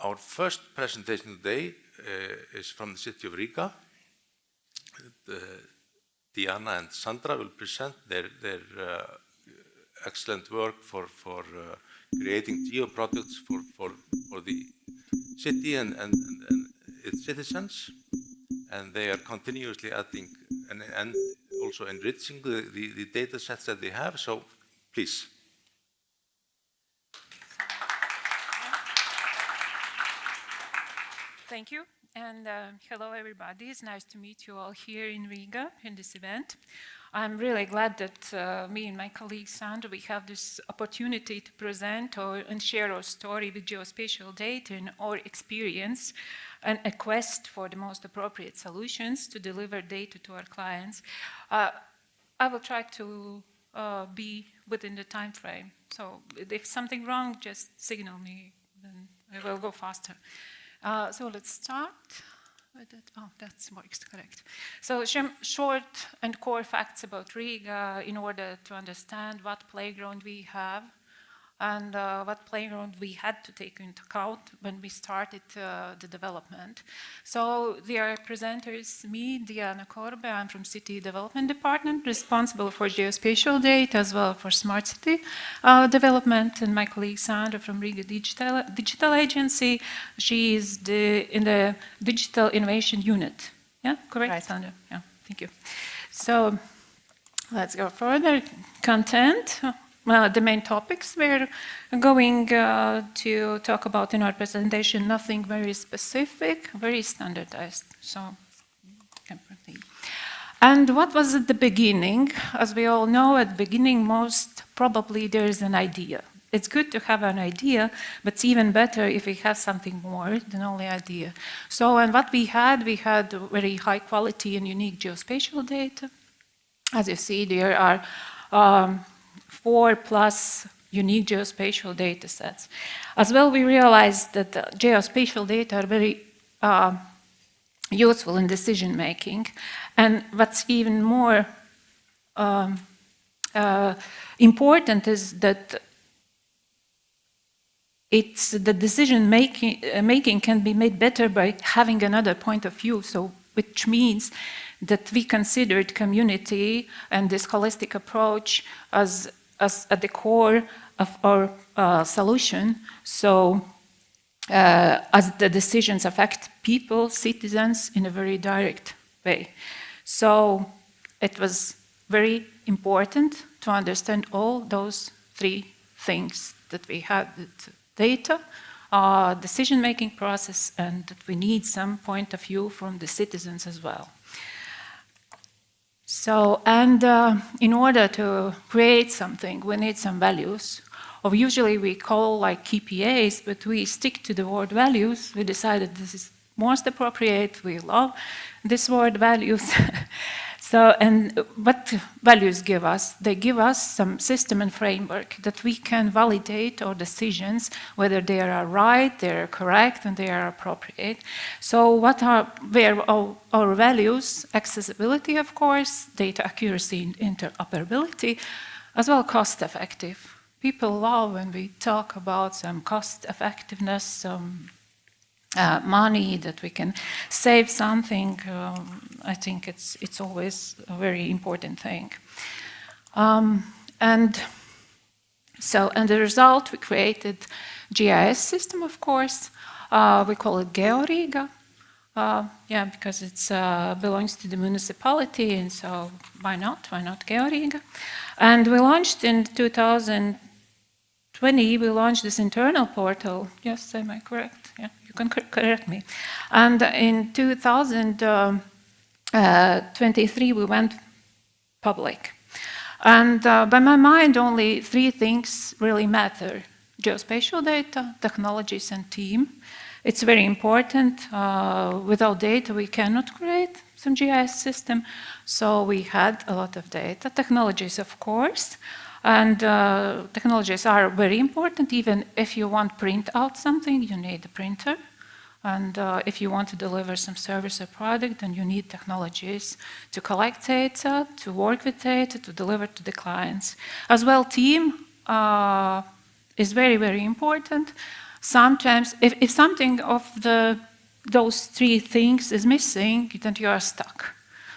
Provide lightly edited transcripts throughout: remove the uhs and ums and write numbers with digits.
Our first presentation today is from the city of Riga. Diāna and Sandra will present their excellent work for creating geo products for the city and its citizens, and they are continuously adding and also enriching the data sets that they have. So please. Thank you, and hello everybody. It's nice to meet you all here in Riga in this event. I'm really glad that me and my colleague Sandra, we have this opportunity to present and share our story with geospatial data and our experience and a quest for the most appropriate solutions to deliver data to our clients. I will try to be within the time frame. So if something wrong, just signal me, then I will go faster. So let's start with that. Oh, that's more correct. So short and core facts about Riga in order to understand what playground we have and what playground we had to take into account when we started the development. So there are presenters, me, Diāna Korbe, I'm from City Development Department, responsible for geospatial data as well for smart city development, and my colleague Sandra from Riga Digital Agency. She is in the Digital Innovation Unit. Yeah, correct, right. Sandra? Yeah, thank you. So let's go further. Content. The main topics we're going to talk about in our presentation, nothing very specific, very standardized. So, and what was at the beginning? As we all know, at the beginning, most probably there is an idea. It's good to have an idea, but it's even better if we have something more than only idea. So, and what we had very high quality and unique geospatial data. As you see, there are 4+ unique geospatial data sets. As well, we realized that geospatial data are very useful in decision making. And what's even more important is that the decision making can be made better by having another point of view. So, which means that we considered community and this holistic approach as at the core of our solution. So as the decisions affect people, citizens in a very direct way. So it was very important to understand all those 3 things that we had: data, decision-making process, and that we need some point of view from the citizens as well. So, and in order to create something, we need some values, or usually we call like KPIs, but we stick to the word values. We decided this is most appropriate. We love this word values. So, and what values give us? They give us some system and framework that we can validate our decisions, whether they are right, they are correct, and they are appropriate. So what are our values? Accessibility, of course, data accuracy and interoperability, as well cost effective. People love when we talk about some cost effectiveness, some money, that we can save something. I think it's always a very important thing. And the result, we created GIS system, of course. We call it GEO RÍGA. Yeah, because it belongs to the municipality, and so why not GEO RÍGA? And we launched in 2020, we launched this internal portal. Yes, am I correct? Yeah. You can correct me. And in 2023, we went public. And by my mind, only 3 things really matter: geospatial data, technologies, and team. It's very important. Without data, we cannot create some GIS system. So we had a lot of data. Technologies, of course. And technologies are very important. Even if you want to print out something, you need a printer. And if you want to deliver some service or product, then you need technologies to collect data, to work with data, to deliver to the clients. As well, team is very, very important. sometimes, if something of those three things is missing, then you are stuck.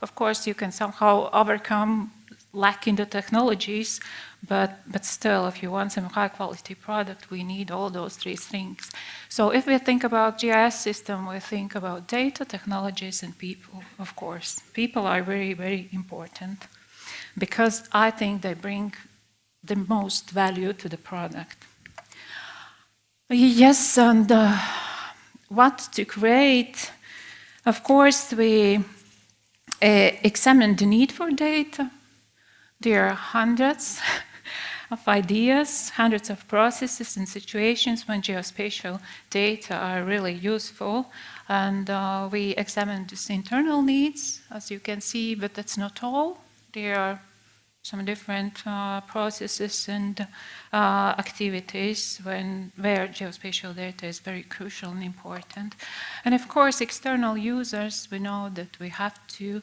Of course, you can somehow overcome lack in the technologies, but still, if you want some high-quality product, we need all those three things. So if we think about GIS system, we think about data, technologies, and people, of course. People are very, very important because I think they bring the most value to the product. Yes, and what to create? Of course, we examine the need for data. There are hundreds of ideas, hundreds of processes and situations when geospatial data are really useful. And we examine these internal needs, as you can see, but that's not all. There are some different processes and activities where geospatial data is very crucial and important. And of course, external users, we know that we have to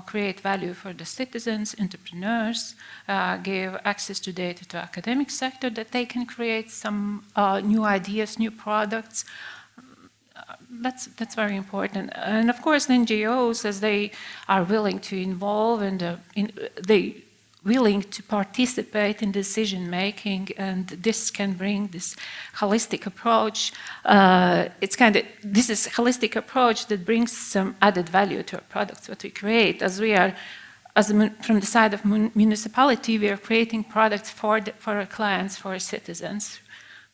create value for the citizens, entrepreneurs, give access to data to academic sector that they can create some new ideas, new products. That's very important. And of course, NGOs, as they are willing to involve and they willing to participate in decision making, and this can bring this holistic approach. This is holistic approach that brings some added value to our products, what we create. From the side of municipality, we are creating products for our clients, for our citizens,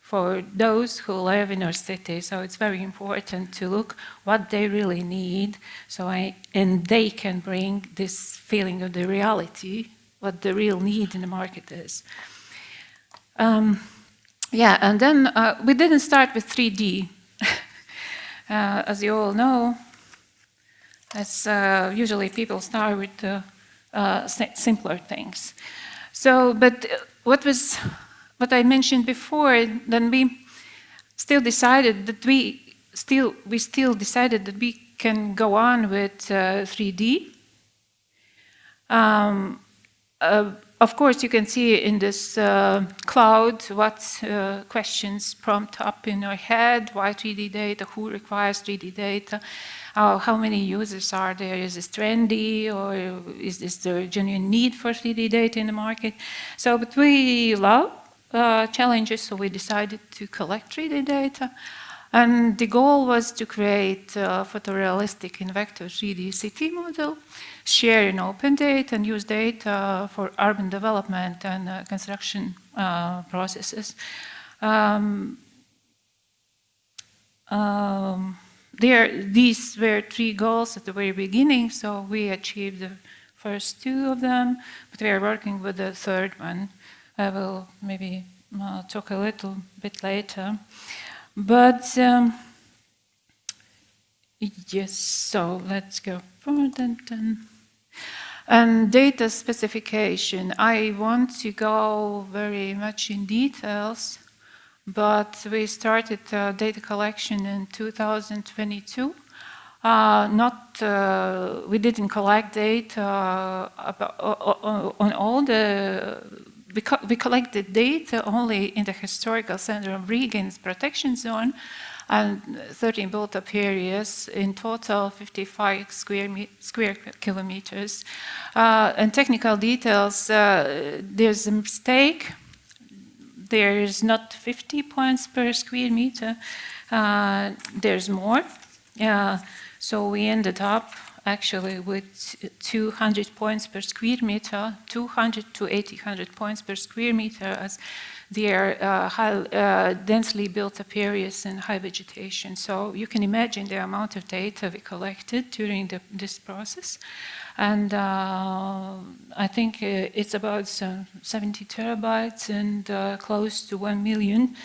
for those who live in our city. So it's very important to look what they really need, and they can bring this feeling of the reality, what the real need in the market is. Yeah, and then we didn't start with 3D. As you all know, as usually people start with simpler things. So, but what I mentioned before, then we still decided that we decided that we can go on with 3D. Of course, you can see in this cloud what questions prompt up in your head. Why 3D data? Who requires 3D data? How many users are there? Is this trendy, or is this the genuine need for 3D data in the market? So, but we love challenges, so we decided to collect 3D data. And the goal was to create a photorealistic in vector 3D city model, share in open data, and use data for urban development and construction processes. These were three goals at the very beginning, so we achieved the first two of them, but we are working with the third one. I will maybe talk a little bit later. But yes, so let's go further then. And data specification. I want to go very much in details, but we started data collection in 2022. We didn't collect data on all the. We collected data only in the historical center of Riga in its protection zone, and 13 built-up areas, in total 55 square kilometers. And technical details, there's a mistake. There is not 50 points per square meter. There's more. So we ended up actually with 200 points per square meter, 200 to 800 points per square meter, as they are densely built up areas and high vegetation. So you can imagine the amount of data we collected during this process. And I think it's about 70 terabytes and close to 1 million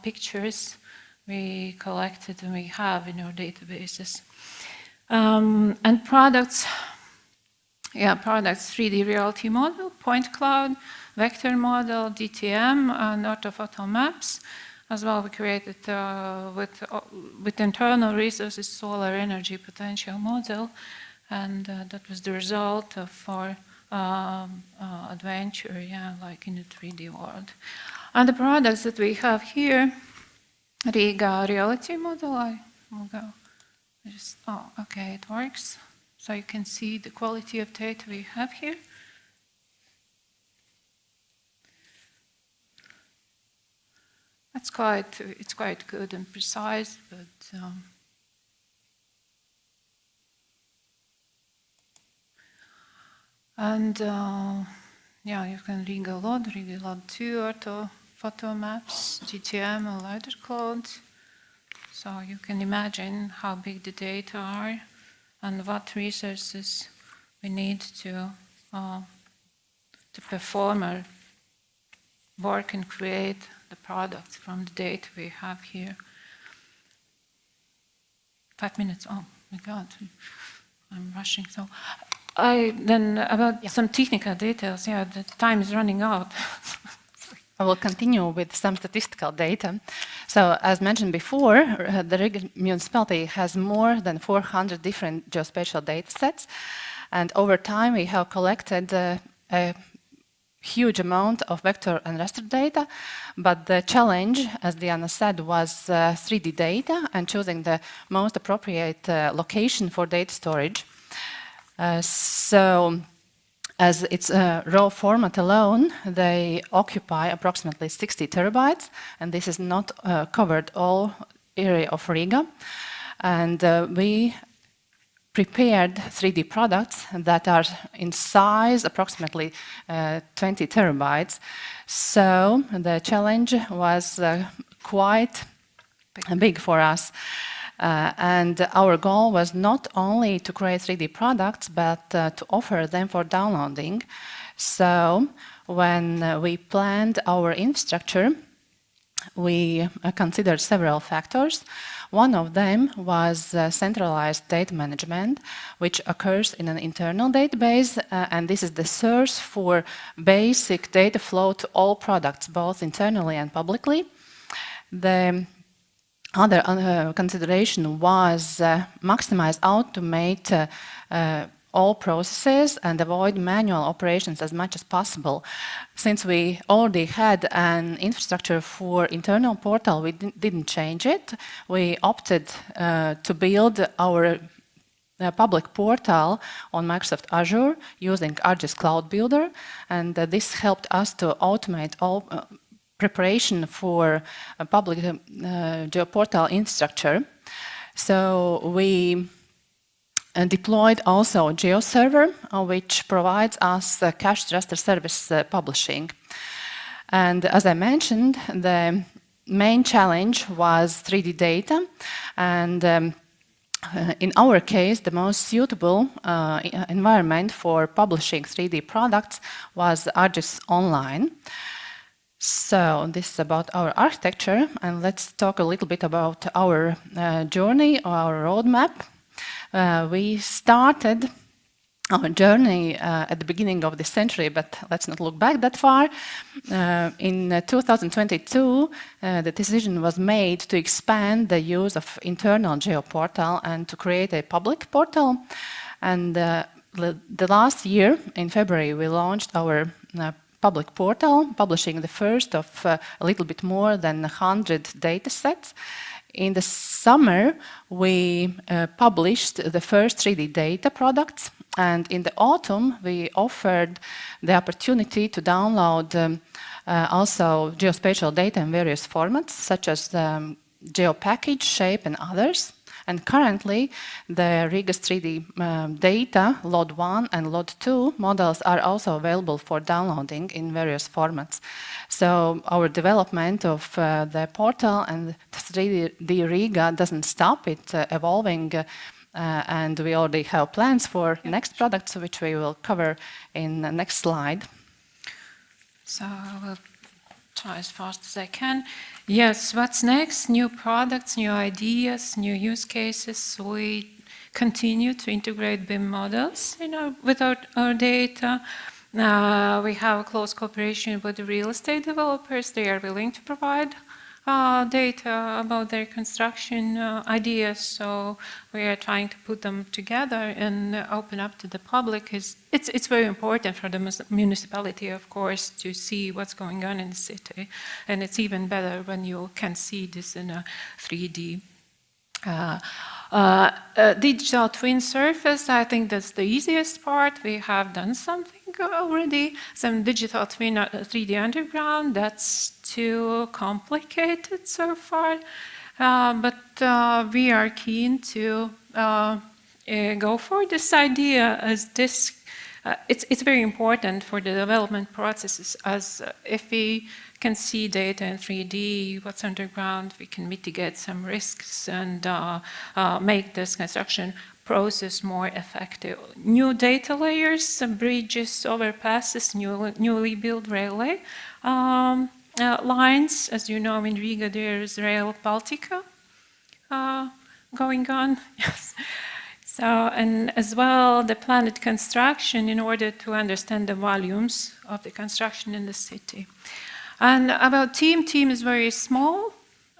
pictures we collected and we have in our databases. And products, 3D reality model, point cloud, vector model, DTM, and orthophoto maps. As well, we created with internal resources solar energy potential model, and that was the result of our adventure, like in the 3D world. And the products that we have here, Riga reality model. I will go. Oh, okay, it works. So you can see the quality of data we have here. It's quite good and precise, but yeah, you can Riga load 2 auto photo maps, GTM or LiDAR clouds. So you can imagine how big the data are and what resources we need to perform our work and create the products from the data we have here. 5 minutes. Oh my God, I'm rushing. So then about some technical details. Yeah, the time is running out. I will continue with some statistical data. So, as mentioned before, the Riga Municipality has more than 400 different geospatial data sets, and over time we have collected a huge amount of vector and raster data, but the challenge, as Diāna said, was 3D data and choosing the most appropriate location for data storage. So, as it's a raw format alone, they occupy approximately 60 terabytes, and this is not covered all area of Riga. And we prepared 3D products that are in size approximately 20 terabytes. So the challenge was quite big for us. And our goal was not only to create 3D products, but to offer them for downloading. So when we planned our infrastructure, we considered several factors. One of them was centralized data management, which occurs in an internal database, and this is the source for basic data flow to all products, both internally and publicly. The other consideration was maximize, automate all processes and avoid manual operations as much as possible. Since we already had an infrastructure for internal portal, we didn't change it. We opted to build our public portal on Microsoft Azure using ArcGIS Cloud Builder, and this helped us to automate all preparation for a public geoportal infrastructure. So we deployed also GeoServer, which provides us cached raster service publishing. And as I mentioned, the main challenge was 3D data, and in our case, the most suitable environment for publishing 3D products was ArcGIS Online. So this is about our architecture, and let's talk a little bit about our journey, our roadmap. We started our journey at the beginning of the century, but let's not look back that far. In 2022, the decision was made to expand the use of internal geoportal and to create a public portal. And the last year, in February, we launched our public portal, publishing the first of a little bit more than 100 data sets. In the summer, we published the first 3D data products, and in the autumn, we offered the opportunity to download also geospatial data in various formats, such as GeoPackage, Shape, and others. And currently, the Riga's 3D data, Load 1 and Load 2 models are also available for downloading in various formats. So our development of the portal and 3D Riga doesn't stop, it's evolving, and we already have plans for next products, which we will cover in the next slide. So I will try as fast as I can. Yes, what's next? New products, new ideas, new use cases. We continue to integrate BIM models with our data. We have a close cooperation with the real estate developers. They are willing to provide data about their construction ideas. So we are trying to put them together and open up to the public. It's very important for the municipality, of course, to see what's going on in the city. And it's even better when you can see this in a 3D. Digital twin surface, I think that's the easiest part. We have done something already, some digital twin 3D underground. That's too complicated so far, but we are keen to go for this idea, as this it's very important for the development processes, as if we can see data in 3D, what's underground, we can mitigate some risks and make this construction process more effective. New data layers, bridges, overpasses, newly built railway lines. As you know, in Riga there is Rail Baltica going on. Yes. So, and as well the planned construction in order to understand the volumes of the construction in the city. And about team is very small,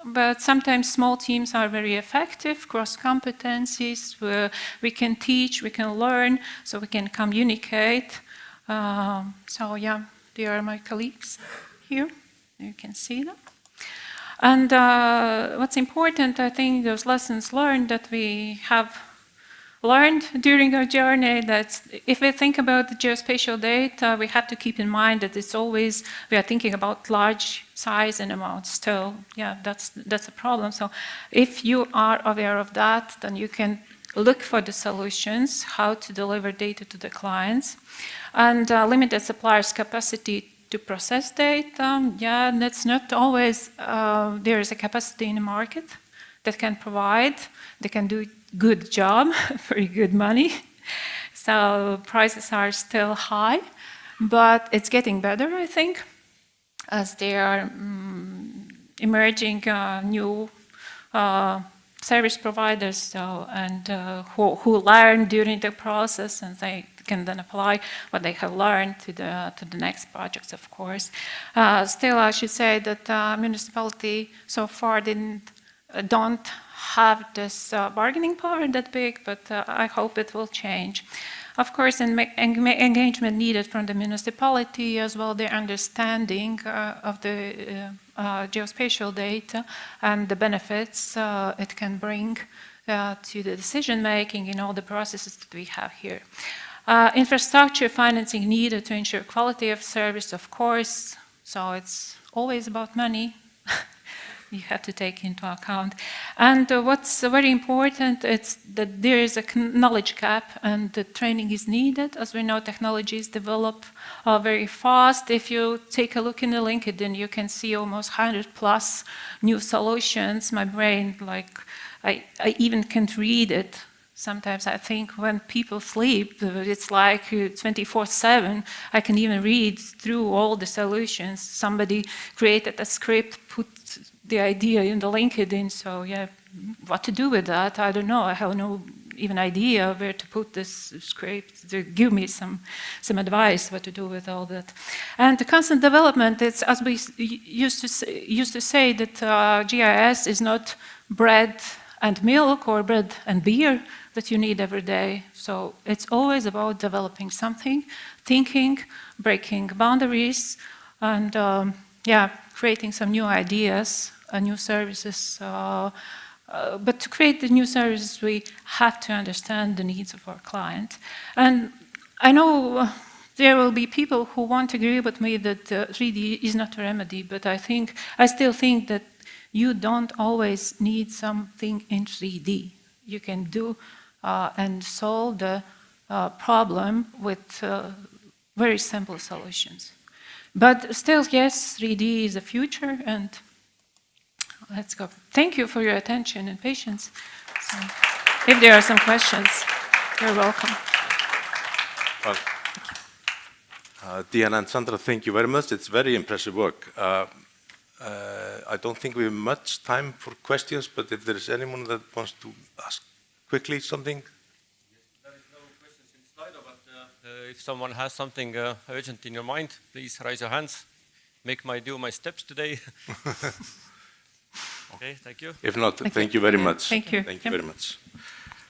but sometimes small teams are very effective, cross competencies, where we can teach, we can learn, so we can communicate. So yeah, they are my colleagues here, you can see them. And what's important, I think, those lessons learned that we have learned during our journey, that if we think about the geospatial data, we have to keep in mind that it's always, we are thinking about large size and amounts still. Yeah, that's a problem. So if you are aware of that, then you can look for the solutions, how to deliver data to the clients, and limited suppliers' capacity to process data. Yeah, that's not always, there is a capacity in the market that can provide, they can do good job, very good money. So prices are still high, but it's getting better, I think, as there are emerging new service providers, so, and who learn during the process, and they can then apply what they have learned to the next projects, of course. Still, I should say that municipality so far don't have this bargaining power that big, but I hope it will change. Of course, engagement needed from the municipality, as well the understanding of the geospatial data and the benefits it can bring to the decision making in all the processes that we have here. Infrastructure financing needed to ensure quality of service, of course, so it's always about money. You have to take into account. And what's very important is that there is a knowledge gap and the training is needed. As we know, technologies develop very fast. If you take a look in the LinkedIn, you can see almost 100+ new solutions. My brain, like, I even can't read it. Sometimes I think when people sleep, it's like 24/7. I can even read through all the solutions. Somebody created a script, put the idea in the LinkedIn, so yeah, what to do with that? I don't know. I have no even idea where to put this script. To give me some advice what to do with all that. And the constant development, it's as we used to say that GIS is not bread and milk or bread and beer that you need every day. So it's always about developing something, thinking, breaking boundaries, and creating some new ideas and new services. But to create the new services, we have to understand the needs of our client. And I know there will be people who won't agree with me that 3D is not a remedy, but I still think that you don't always need something in 3D. You can do and solve the problem with very simple solutions. But still, yes, 3D is the future, and let's go. Thank you for your attention and patience. So, if there are some questions, you're welcome. Well, Diāna and Sandra, thank you very much. It's very impressive work. I don't think we have much time for questions, but if there is anyone that wants to ask quickly something. There is no questions in Slido, but if someone has something urgent in your mind, please raise your hands. Make do my steps today. Okay, thank you. If not, thank you very much. Thank you. Thank you very much.